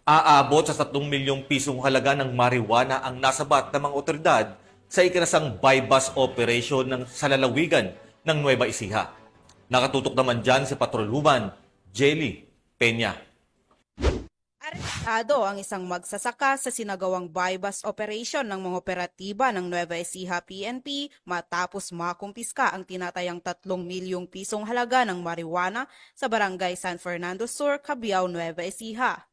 Aabot sa 3 milyong pisong halaga ng marijuana ang nasabat ng mga otoridad sa ikinasang buy-bust operation ng salalawigan ng Nueva Ecija. Nakatutok naman dyan si Patrolwoman Jelly Peña. Arestado ang isang magsasaka sa sinagawang buy-bust operation ng mga operatiba ng Nueva Ecija PNP matapos makumpiska ang tinatayang 3 milyong pisong halaga ng marijuana sa barangay San Fernando Sur, Cabiao, Nueva Ecija.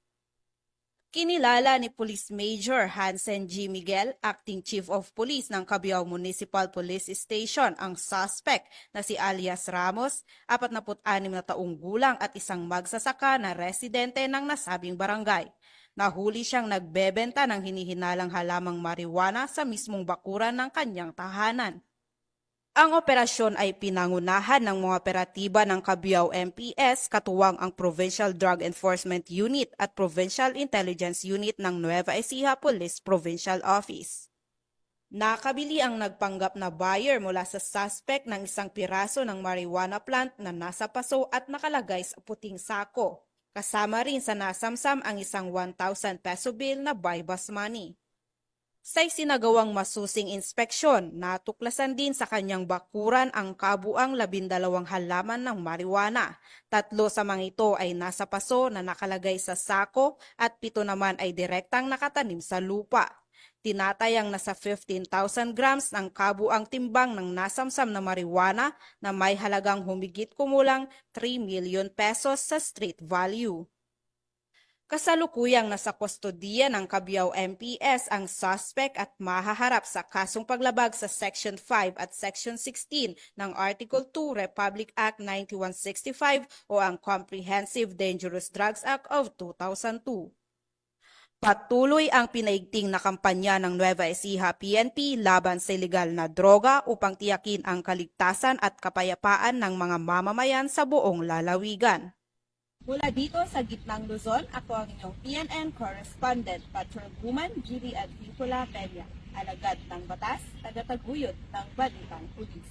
Kinilala ni Police Major Hansen G. Miguel, Acting Chief of Police ng Cabiao Municipal Police Station, ang suspect na si alias Ramos, 46 na taong gulang at isang magsasaka na residente ng nasabing barangay. Nahuli siyang nagbebenta ng hinihinalang halamang marijuana sa mismong bakuran ng kanyang tahanan. Ang operasyon ay pinangunahan ng mga operatiba ng Cabiao MPS katuwang ang Provincial Drug Enforcement Unit at Provincial Intelligence Unit ng Nueva Ecija Police Provincial Office. Nakabili ang nagpanggap na buyer mula sa suspect ng isang piraso ng marijuana plant na nasa paso at nakalagay sa puting sako. Kasama rin sa nasamsam ang isang 1,000 peso bill na buy-bust money. Sa isinagawang masusing inspeksyon, natuklasan din sa kanyang bakuran ang kabuang 12 halaman ng marijuana. 3 sa mga ito ay nasa paso na nakalagay sa sako at 7 naman ay direktang nakatanim sa lupa. Tinatayang nasa 15,000 grams ang kabuang timbang ng nasamsam na marijuana na may halagang humigit kumulang 3 million pesos sa street value. Kasalukuyang nasa kustodiya ng Cabiao MPS ang suspect at mahaharap sa kasong paglabag sa Section 5 at Section 16 ng Article 2 Republic Act 9165 o ang Comprehensive Dangerous Drugs Act of 2002. Patuloy ang pinaigting na kampanya ng Nueva Ecija PNP laban sa ilegal na droga upang tiyakin ang kaligtasan at kapayapaan ng mga mamamayan sa buong lalawigan. Mula dito sa Gitnang Luzon, ako ang inyong PNN correspondent, Patrolwoman Judy Advicula Peña, alagad ng batas, tagataguyod ng Balitang Pulis.